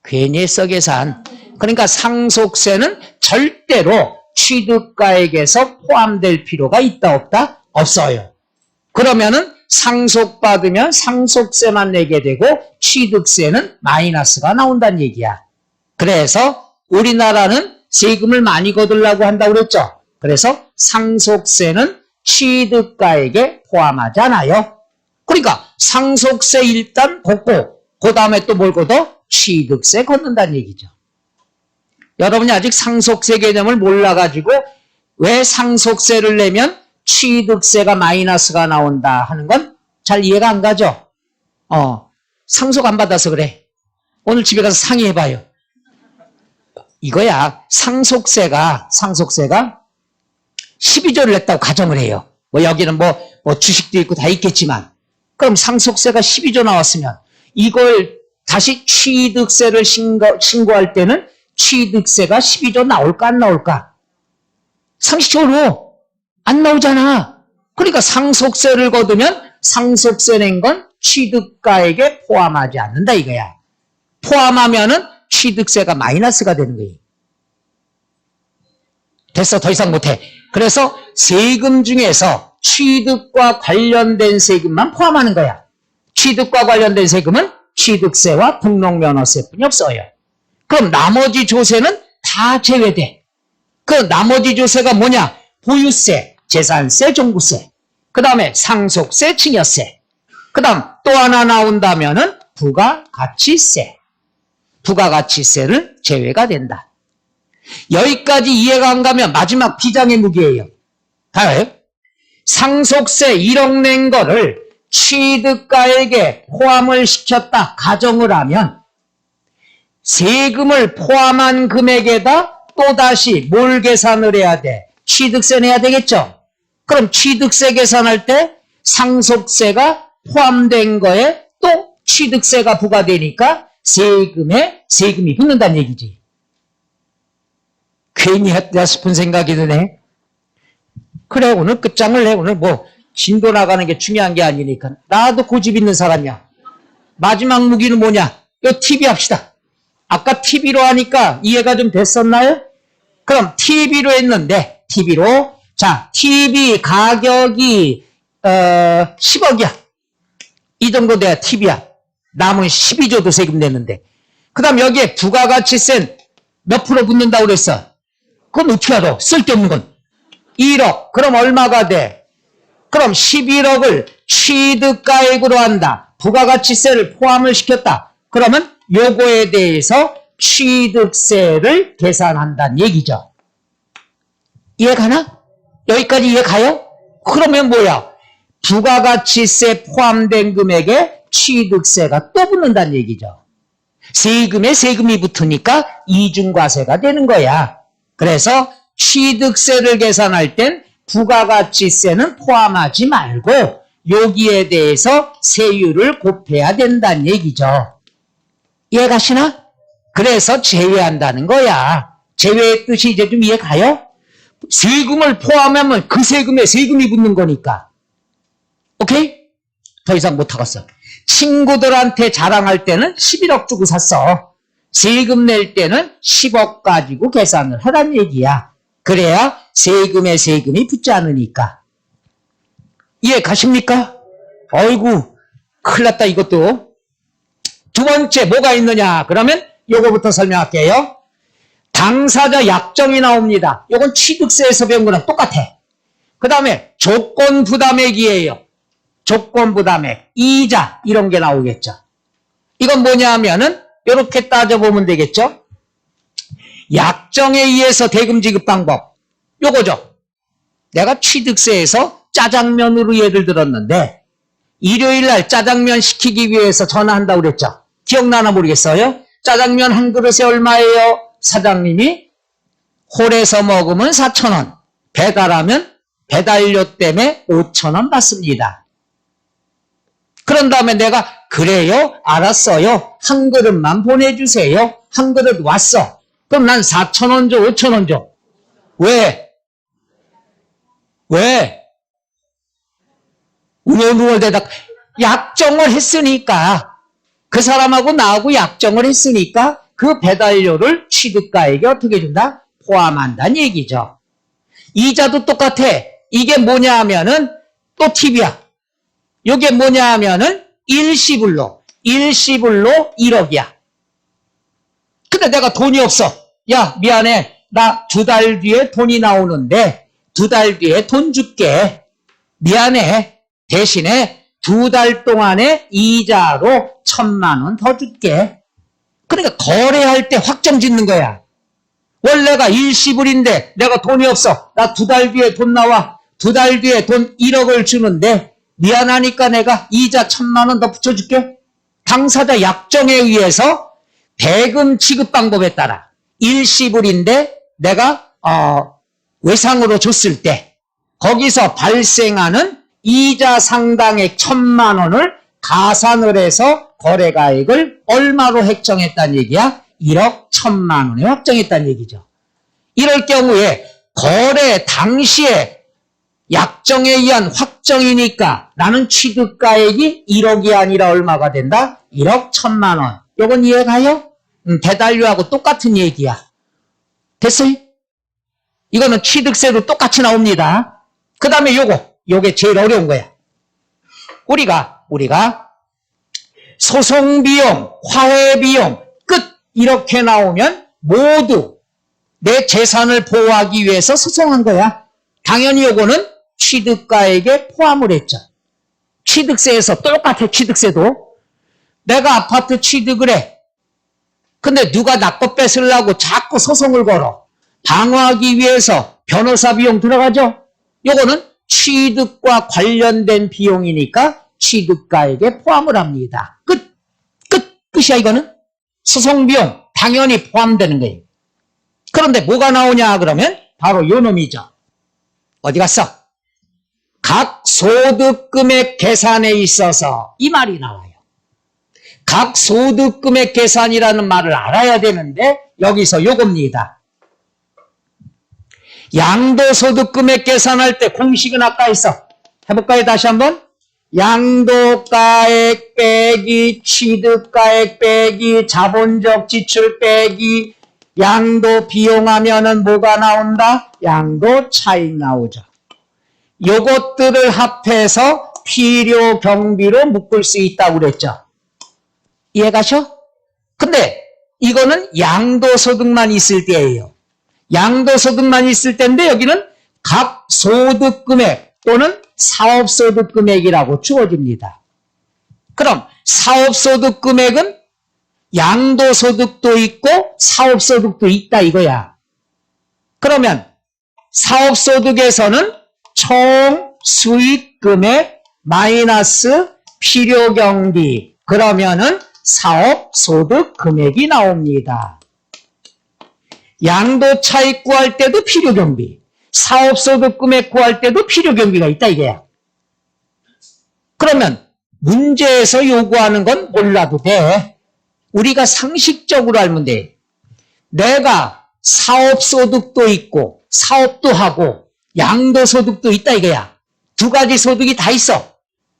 괜히 했어 계산. 그러니까 상속세는 절대로 취득가액에서 포함될 필요가 있다 없다? 없어요. 그러면은 상속받으면 상속세만 내게 되고 취득세는 마이너스가 나온다는 얘기야. 그래서 우리나라는 세금을 많이 거두려고 한다고 그랬죠. 그래서 상속세는 취득가액에 포함하지 않아요. 그러니까 상속세 일단 걷고 그 다음에 또 뭘 걷어? 취득세 걷는다는 얘기죠. 여러분이 아직 상속세 개념을 몰라가지고 왜 상속세를 내면 취득세가 마이너스가 나온다 하는 건 잘 이해가 안 가죠? 상속 안 받아서 그래. 오늘 집에 가서 상의해봐요. 이거야. 상속세가 12조를 냈다고 가정을 해요. 뭐 여기는 뭐 주식도 있고 다 있겠지만 그럼 상속세가 12조 나왔으면 이걸 다시 취득세를 신고할 때는 취득세가 12조 나올까 안 나올까? 상식적으로 안 나오잖아. 그러니까 상속세를 거두면 상속세 낸 건 취득가액에 포함하지 않는다 이거야. 포함하면은 취득세가 마이너스가 되는 거예요. 됐어. 더 이상 못해. 그래서 세금 중에서 취득과 관련된 세금만 포함하는 거야. 취득과 관련된 세금은 취득세와 등록면허세뿐이 없어요. 그럼 나머지 조세는 다 제외돼. 그 나머지 조세가 뭐냐? 보유세, 재산세, 종부세. 그 다음에 상속세, 증여세. 그 다음 또 하나 나온다면은 부가가치세. 부가가치세를 제외가 된다. 여기까지 이해가 안 가면 마지막 비장의 무기예요. 가요? 상속세 1억 낸 거를 취득가액에 포함을 시켰다 가정을 하면 세금을 포함한 금액에다 또다시 뭘 계산을 해야 돼? 취득세 내야 되겠죠? 그럼 취득세 계산할 때 상속세가 포함된 거에 또 취득세가 부과되니까 세금에 세금이 붙는다는 얘기지. 괜히 했다 싶은 생각이 드네. 그래 오늘 끝장을 내. 오늘 뭐 진도 나가는 게 중요한 게 아니니까. 나도 고집 있는 사람이야. 마지막 무기는 뭐냐? 요 TV 합시다. 아까 TV로 하니까 이해가 좀 됐었나요? 그럼 TV로 했는데 TV로 자 TV 가격이 10억이야. 이 정도 돼야 TV야. 남은 12조도 세금 내는데. 그 다음 여기에 부가가치세 몇 프로 붙는다고 그랬어? 그건 어떻게 알아? 쓸데없는 건. 1억. 그럼 얼마가 돼? 그럼 11억을 취득가액으로 한다. 부가가치세를 포함을 시켰다. 그러면 요거에 대해서 취득세를 계산한다는 얘기죠. 이해가나? 여기까지 이해가요? 그러면 뭐야? 부가가치세 포함된 금액에 취득세가 또 붙는다는 얘기죠. 세금에 세금이 붙으니까 이중과세가 되는 거야. 그래서 취득세를 계산할 땐 부가가치세는 포함하지 말고 여기에 대해서 세율을 곱해야 된다는 얘기죠. 이해가시나? 그래서 제외한다는 거야. 제외의 뜻이 이제 좀 이해가요? 세금을 포함하면 그 세금에 세금이 붙는 거니까. 오케이? 더 이상 못하겠어. 친구들한테 자랑할 때는 11억 주고 샀어. 세금 낼 때는 10억 가지고 계산을 하란 얘기야. 그래야 세금에 세금이 붙지 않으니까. 이해 가십니까? 어이구, 큰일 났다 이것도. 두 번째 뭐가 있느냐? 그러면 요거부터 설명할게요. 당사자 약정이 나옵니다. 요건 취득세에서 배운 거랑 똑같아. 그 다음에 조건부담액이에요. 조건부담액, 이자 이런 게 나오겠죠. 이건 뭐냐 하면은 이렇게 따져보면 되겠죠. 약정에 의해서 대금 지급 방법 요거죠. 내가 취득세에서 짜장면으로 예를 들었는데 일요일날 짜장면 시키기 위해서 전화한다고 그랬죠. 기억나나 모르겠어요. 짜장면 한 그릇에 얼마예요? 사장님이 홀에서 먹으면 4,000원, 배달하면 배달료 때문에 5,000원 받습니다. 그런 다음에 내가 그래요? 알았어요. 한 그릇만 보내주세요. 한 그릇 왔어. 그럼 난 4,000원 줘, 5,000원 줘. 왜? 왜? 우월우월 대답. 약정을 했으니까. 그 사람하고 나하고 약정을 했으니까 그 배달료를 취득가액에 어떻게 준다? 포함한다는 얘기죠. 이자도 똑같아. 이게 뭐냐 하면은 또 팁이야. 이게 뭐냐 하면은 일시불로 1억이야. 근데 내가 돈이 없어. 야, 미안해. 나 2달 뒤에 돈이 나오는데 2달 뒤에 돈 줄게. 미안해. 대신에 2달 동안에 이자로 1,000만 원 더 줄게. 그러니까 거래할 때 확정 짓는 거야. 원래가 일시불인데 내가 돈이 없어. 나 2달 뒤에 돈 나와. 2달 뒤에 돈 1억을 주는데 미안하니까 내가 이자 1,000만 원 더 붙여줄게. 당사자 약정에 의해서 대금 지급 방법에 따라 일시불인데 내가 외상으로 줬을 때 거기서 발생하는 이자 상당액 1,000만 원을 가산을 해서 거래가액을 얼마로 획정했다는 얘기야? 1억 1,000만 원에 확정했다는 얘기죠. 이럴 경우에 거래 당시에 약정에 의한 확정이니까 나는 취득가액이 1억이 아니라 얼마가 된다? 1억 1,000만 원. 요건 이해가요? 배달료하고 똑같은 얘기야. 됐어요? 이거는 취득세도 똑같이 나옵니다. 그 다음에 요게 제일 어려운 거야. 우리가 소송비용, 화해비용, 끝 이렇게 나오면 모두 내 재산을 보호하기 위해서 소송한 거야. 당연히 요거는 취득가액에 포함을 했죠. 취득세에서 똑같아. 취득세도 내가 아파트 취득을 해. 근데 누가 나 거 뺏으려고 자꾸 소송을 걸어. 방어하기 위해서 변호사 비용 들어가죠. 요거는 취득과 관련된 비용이니까 취득가액에 포함을 합니다. 끝이야 이거는. 소송비용 당연히 포함되는 거예요. 그런데 뭐가 나오냐 그러면 바로 요 놈이죠. 어디 갔어? 각 소득금액 계산에 있어서 이 말이 나와요. 각 소득금액 계산이라는 말을 알아야 되는데 여기서 요겁니다. 양도소득금액 계산할 때 공식은 아까 있어. 해볼까요? 다시 한번. 양도가액 빼기 취득가액 빼기 자본적 지출 빼기 양도 비용하면은 뭐가 나온다? 양도 차익 나오죠. 요것들을 합해서 필요 경비로 묶을 수 있다고 그랬죠. 이해가셔? 근데 이거는 양도소득만 있을 때예요. 양도소득만 있을 때인데 여기는 각 소득금액 또는 사업소득금액이라고 주어집니다. 그럼 사업소득금액은 양도소득도 있고 사업소득도 있다 이거야. 그러면 사업소득에서는 총 수익금액 마이너스 필요경비 그러면은 사업소득금액이 나옵니다. 양도차익 구할 때도 필요경비, 사업소득금액 구할 때도 필요경비가 있다 이게야. 그러면 문제에서 요구하는 건 몰라도 돼. 우리가 상식적으로 알면 돼. 내가 사업소득도 있고 사업도 하고 양도소득도 있다 이거야. 두 가지 소득이 다 있어.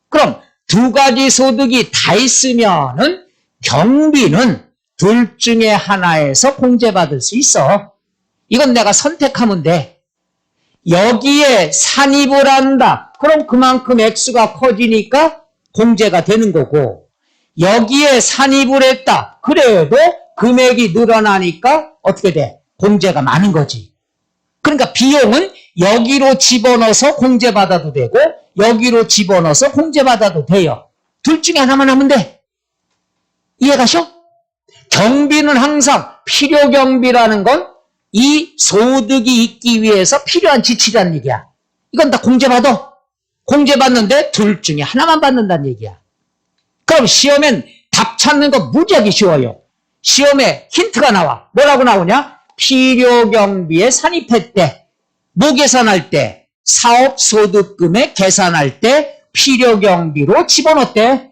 그럼 두 가지 소득이 다 있으면은 경비는 둘 중에 하나에서 공제받을 수 있어. 이건 내가 선택하면 돼. 여기에 산입을 한다. 그럼 그만큼 액수가 커지니까 공제가 되는 거고 여기에 산입을 했다. 그래도 금액이 늘어나니까 어떻게 돼? 공제가 많은 거지. 그러니까 비용은 여기로 집어넣어서 공제받아도 되고 여기로 집어넣어서 공제받아도 돼요. 둘 중에 하나만 하면 돼. 이해가셔? 경비는 항상 필요경비라는 건 이 소득이 있기 위해서 필요한 지출이라는 얘기야. 이건 다 공제받아. 공제받는데 둘 중에 하나만 받는다는 얘기야. 그럼 시험엔 답 찾는 거 무지하게 쉬워요. 시험에 힌트가 나와. 뭐라고 나오냐? 필요경비에 산입했대. 뭐 계산할 때? 사업소득금액 계산할 때 필요경비로 집어넣었대.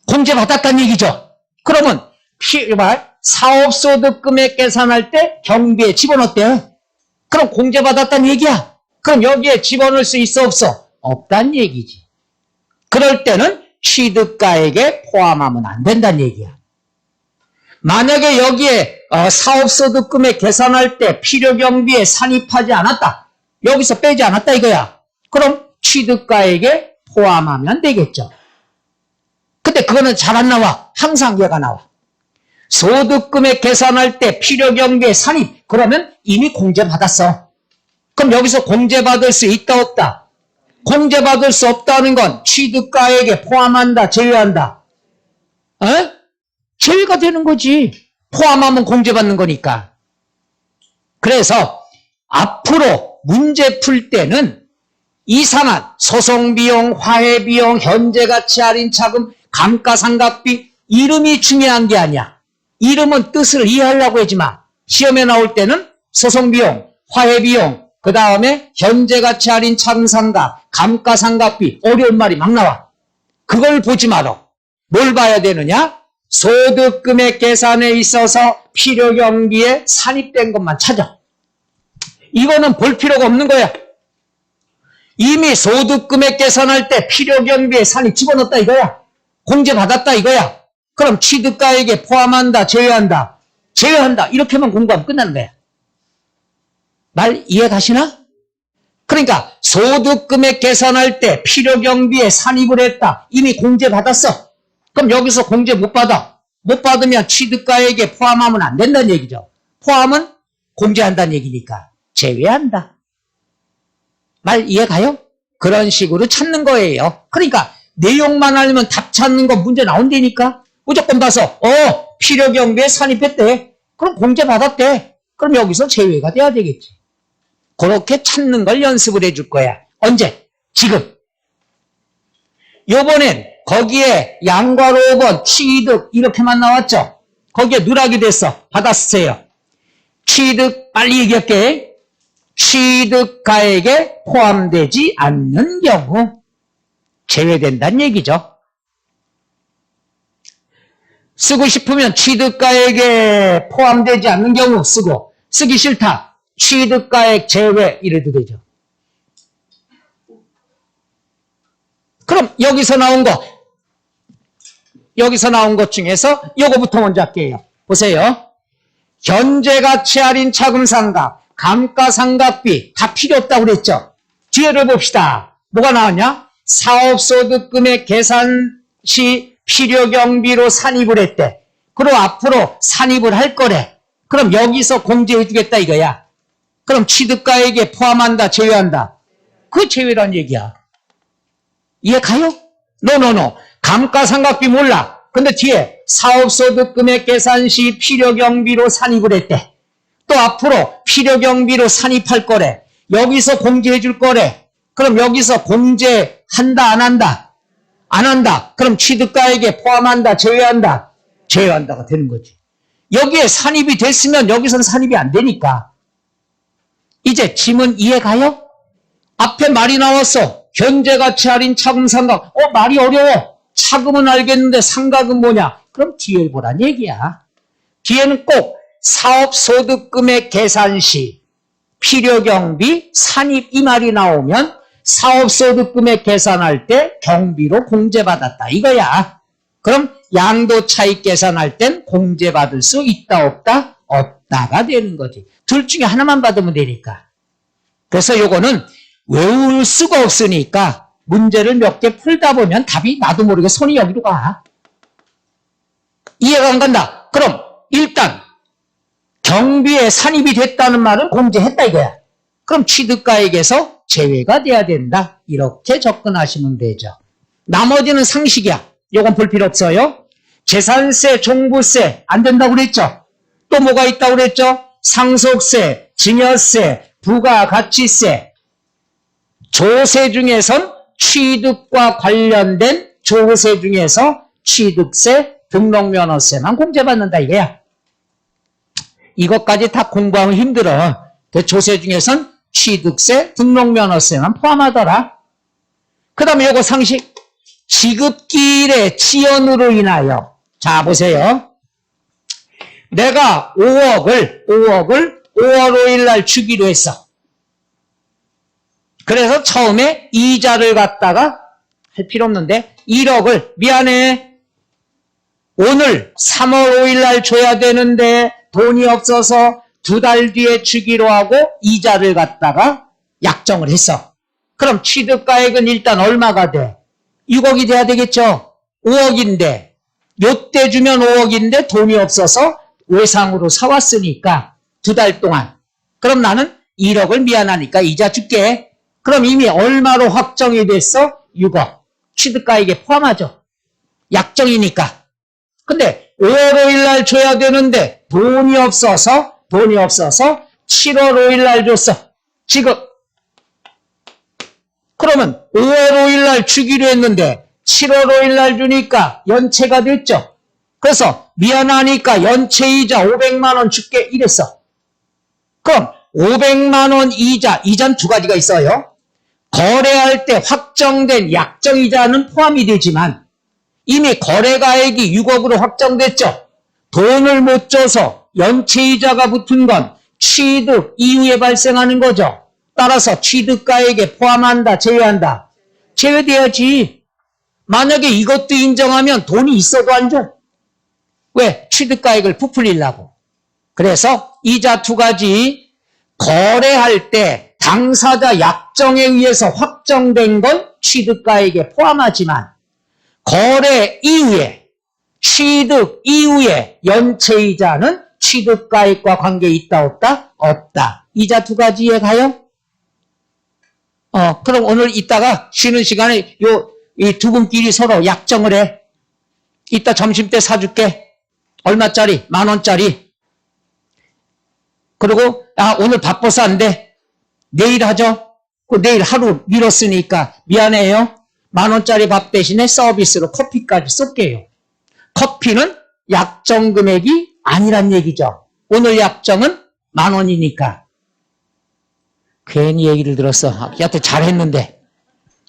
공제받았다는 얘기죠. 그러면 사업소득금액 계산할 때 경비에 집어넣었대. 그럼 공제받았다는 얘기야. 그럼 여기에 집어넣을 수 있어 없어? 없다는 얘기지. 그럴 때는 취득가액에 포함하면 안 된다는 얘기야. 만약에 여기에 사업소득금액 계산할 때 필요경비에 산입하지 않았다. 여기서 빼지 않았다 이거야. 그럼 취득가액에 포함하면 되겠죠. 근데 그거는 잘 안 나와. 항상 얘가 나와. 소득금액 계산할 때 필요경비에 산입. 그러면 이미 공제받았어. 그럼 여기서 공제받을 수 있다 없다? 공제받을 수 없다는 건 취득가액에 포함한다 제외한다? 제외가 되는 거지. 포함하면 공제받는 거니까. 그래서 앞으로 문제 풀 때는 이상한 소송비용, 화해비용, 현재가치 할인차금, 감가상각비 이름이 중요한 게 아니야. 이름은 뜻을 이해하려고 하지 마. 시험에 나올 때는 소송비용, 화해비용, 그 다음에 현재가치 할인 차금상각, 감가상각비 어려운 말이 막 나와. 그걸 보지 마라. 뭘 봐야 되느냐? 소득금액 계산에 있어서 필요경비에 산입된 것만 찾아. 이거는 볼 필요가 없는 거야. 이미 소득금액 계산할 때 필요경비에 산입 집어넣었다 이거야. 공제받았다 이거야. 그럼 취득가액에 포함한다 제외한다? 제외한다. 이렇게만 공부하면 끝나는 거야. 말 이해 가시나? 그러니까 소득금액 계산할 때 필요경비에 산입을 했다. 이미 공제받았어. 그럼 여기서 공제 못 받아. 못 받으면 취득가액에 포함하면 안 된다는 얘기죠. 포함은 공제한다는 얘기니까 제외한다. 말 이해 가요? 그런 식으로 찾는 거예요. 그러니까 내용만 알면 답 찾는 거 문제 나온다니까. 무조건 봐서 필요경비에 산입했대. 그럼 공제받았대. 그럼 여기서 제외가 돼야 되겠지. 그렇게 찾는 걸 연습을 해줄 거야. 언제? 지금. 요번엔 거기에 양괄호 5번 취득 이렇게만 나왔죠? 거기에 누락이 됐어. 받았어요. 취득 빨리 얘기할게. 취득가액에 포함되지 않는 경우 제외된다는 얘기죠. 쓰고 싶으면 취득가액에 포함되지 않는 경우 쓰고 쓰기 싫다. 취득가액 제외 이래도 되죠. 그럼 여기서 나온 것 중에서 요거부터 먼저 할게요. 보세요. 현재 가치 할인 차금상각, 감가상각비 다 필요 없다고 그랬죠. 뒤에를 봅시다. 뭐가 나왔냐? 사업소득금액 계산 시 필요경비로 산입을 했대. 그리고 앞으로 산입을 할 거래. 그럼 여기서 공제해 주겠다 이거야. 그럼 취득가액에 포함한다, 제외한다? 그 제외란 얘기야. 이해 가요? 노노노. 감가상각비 몰라. 근데 뒤에 사업소득금액 계산 시 필요경비로 산입을 했대. 또 앞으로 필요경비로 산입할 거래. 여기서 공제해 줄 거래. 그럼 여기서 공제한다, 안 한다? 안 한다. 그럼 취득가액에 포함한다, 제외한다? 제외한다가 되는 거지. 여기에 산입이 됐으면 여기서는 산입이 안 되니까. 이제 지문 이해 가요? 앞에 말이 나왔어. 현재가치 할인 차금상각. 말이 어려워. 차금은 알겠는데 상각은 뭐냐? 그럼 뒤에 보란 얘기야. 뒤에는 꼭 사업소득금액 계산 시 필요경비 산입 이 말이 나오면 사업소득금액 계산할 때 경비로 공제받았다 이거야. 그럼 양도차익 계산할 땐 공제받을 수 있다 없다? 없다가 되는 거지. 둘 중에 하나만 받으면 되니까. 그래서 요거는 외울 수가 없으니까 문제를 몇 개 풀다 보면 답이 나도 모르게 손이 여기로 가. 이해가 안 간다. 그럼 일단 경비에 산입이 됐다는 말은 공제했다 이거야. 그럼 취득가액에서 제외가 돼야 된다. 이렇게 접근하시면 되죠. 나머지는 상식이야. 요건 볼 필요 없어요. 재산세, 종부세 안 된다고 그랬죠. 또 뭐가 있다고 그랬죠? 상속세, 증여세, 부가가치세, 조세 중에선 취득과 관련된 조세 중에서 취득세, 등록면허세만 공제받는다 이거야. 이것까지 다 공부하면 힘들어. 그 조세 중에선 취득세, 등록면허세만 포함하더라. 그 다음에 요거 상식. 지급기일의 지연으로 인하여. 자, 보세요. 내가 5억을 5월 5일 날 주기로 했어. 그래서 처음에 이자를 갖다가 할 필요 없는데 1억을 미안해. 오늘 3월 5일 날 줘야 되는데 돈이 없어서 2달 뒤에 주기로 하고 이자를 갖다가 약정을 했어. 그럼 취득가액은 일단 얼마가 돼? 6억이 돼야 되겠죠? 5억인데 요때 주면 5억인데 돈이 없어서 외상으로 사왔으니까 2달 동안. 그럼 나는 1억을 미안하니까 이자 줄게. 그럼 이미 얼마로 확정이 됐어? 6억. 취득가액에 포함하죠. 약정이니까. 근데 5월 5일 날 줘야 되는데 돈이 없어서 7월 5일 날 줬어. 지급. 그러면 5월 5일 날 주기로 했는데 7월 5일 날 주니까 연체가 됐죠. 그래서 미안하니까 연체이자 500만 원 줄게 이랬어. 그럼 500만 원 이자는 두 가지가 있어요. 거래할 때 확정된 약정이자는 포함이 되지만 이미 거래가액이 6억으로 확정됐죠. 돈을 못 줘서 연체이자가 붙은 건 취득 이후에 발생하는 거죠. 따라서 취득가액에 포함한다, 제외한다? 제외돼야지. 만약에 이것도 인정하면 돈이 있어도 안 줘. 왜? 취득가액을 부풀리려고. 그래서 이자 두 가지. 거래할 때 당사자 약정에 의해서 확정된 건 취득가액에 포함하지만 거래 이후에 취득 이후에 연체이자는 취득가액과 관계 있다 없다? 없다. 이자 두 가지에 가요? 그럼 오늘 이따가 쉬는 시간에 이 두 분끼리 서로 약정을 해. 이따 점심 때 사줄게. 얼마짜리? 10,000원짜리. 그리고 오늘 바빠서 안 돼. 내일 하죠. 내일 하루 미뤘으니까 미안해요. 10,000원짜리 밥 대신에 서비스로 커피까지 쏠게요. 커피는 약정 금액이 아니란 얘기죠. 오늘 약정은 10,000원이니까. 괜히 얘기를 들었어. 여하튼 잘했는데.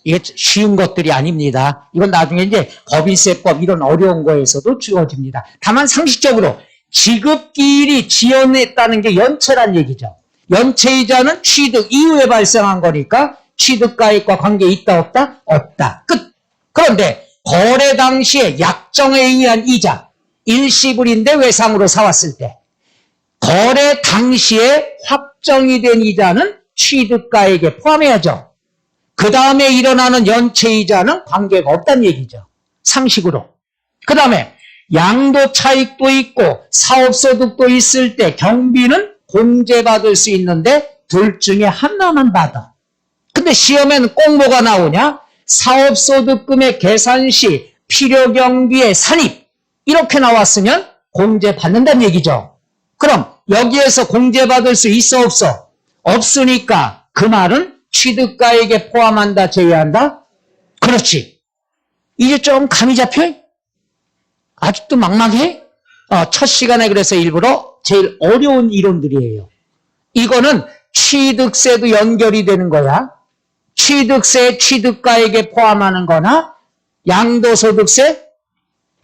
이게 쉬운 것들이 아닙니다. 이건 나중에 이제 법인세법 이런 어려운 거에서도 주어집니다. 다만 상식적으로 지급기일이 지연했다는 게 연체란 얘기죠. 연체이자는 취득 이후에 발생한 거니까 취득가액과 관계 있다 없다? 없다. 끝. 그런데 거래 당시에 약정에 의한 이자, 일시불인데 외상으로 사왔을 때 거래 당시에 확정이 된 이자는 취득가액에 포함해야죠. 그 다음에 일어나는 연체이자는 관계가 없다는 얘기죠. 상식으로. 그 다음에 양도차익도 있고 사업소득도 있을 때 경비는 공제받을 수 있는데 둘 중에 하나만 받아. 근데 시험에는 꼭 뭐가 나오냐? 사업소득금의 계산 시 필요경비의 산입 이렇게 나왔으면 공제받는다는 얘기죠. 그럼 여기에서 공제받을 수 있어 없어? 없으니까 그 말은 취득가액에 포함한다 제외한다? 그렇지. 이제 좀 감이 잡혀? 아직도 막막해? 첫 시간에 그래서 일부러 제일 어려운 이론들이에요. 이거는 취득세도 연결이 되는 거야. 취득세 취득가액에 포함하는 거나 양도소득세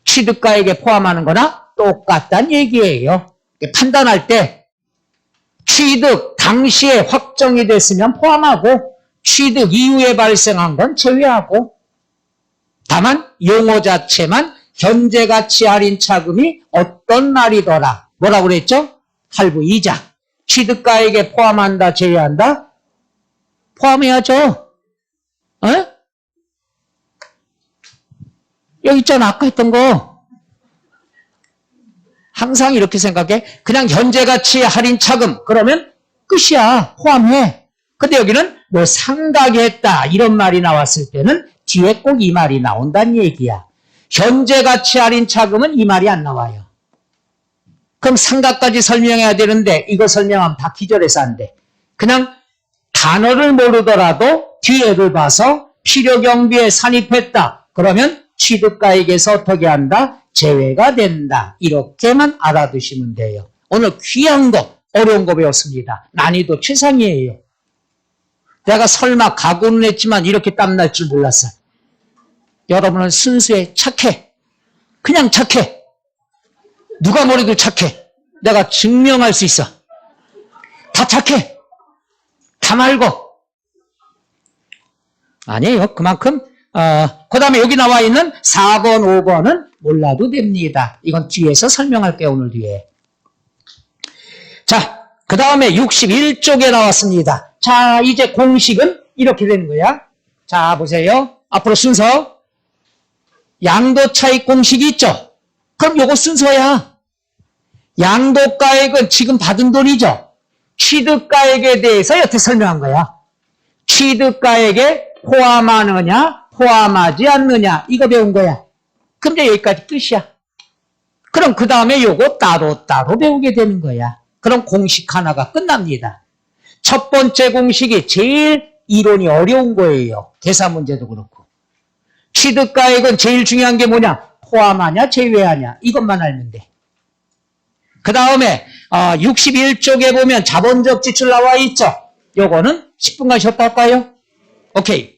취득가액에 포함하는 거나 똑같다는 얘기예요. 판단할 때 취득 당시에 확정이 됐으면 포함하고 취득 이후에 발생한 건 제외하고 다만 용어 자체만 현재가치 할인 차금이 어떤 날이더라. 뭐라고 그랬죠? 할부 이자. 취득가액에 포함한다 제외한다? 포함해야죠. 여기 있잖아. 아까 했던 거. 항상 이렇게 생각해. 그냥 현재가치 할인 차금. 그러면 끝이야. 포함해. 근데 여기는 뭐 상각이 했다. 이런 말이 나왔을 때는 뒤에 꼭 이 말이 나온다는 얘기야. 현재가치 할인 차금은 이 말이 안 나와요. 그럼 상각까지 설명해야 되는데 이거 설명하면 다 기절해서 안 돼. 그냥 단어를 모르더라도 뒤에를 봐서 필요경비에 산입했다. 그러면 취득가액에서 어떻게 한다? 제외가 된다. 이렇게만 알아두시면 돼요. 오늘 귀한 거, 어려운 거 배웠습니다. 난이도 최상이에요. 내가 설마 각오는 했지만 이렇게 땀날 줄 몰랐어. 여러분은 순수해, 착해. 그냥 착해. 누가 뭐래도 착해. 내가 증명할 수 있어. 다 착해. 다 말고. 아니에요. 그만큼 그 다음에 여기 나와 있는 4번, 5번은 몰라도 됩니다. 이건 뒤에서 설명할게요. 오늘 뒤에. 자, 그 다음에 61쪽에 나왔습니다. 자, 이제 공식은 이렇게 되는 거야. 자, 보세요. 앞으로 순서. 양도차익 공식이 있죠. 그럼 요거 순서야. 양도가액은 지금 받은 돈이죠. 취득가액에 대해서 여태 설명한 거야. 취득가액에 포함하느냐, 포함하지 않느냐, 이거 배운 거야. 그럼 이제 여기까지 끝이야. 그럼 그 다음에 요거 따로따로 배우게 되는 거야. 그럼 공식 하나가 끝납니다. 첫 번째 공식이 제일 이론이 어려운 거예요. 계산 문제도 그렇고. 취득가액은 제일 중요한 게 뭐냐? 포함하냐, 제외하냐. 이것만 알면 돼. 그 다음에 61쪽에 보면 자본적 지출 나와 있죠. 요거는 10분간 쉬었다 할까요? 오케이.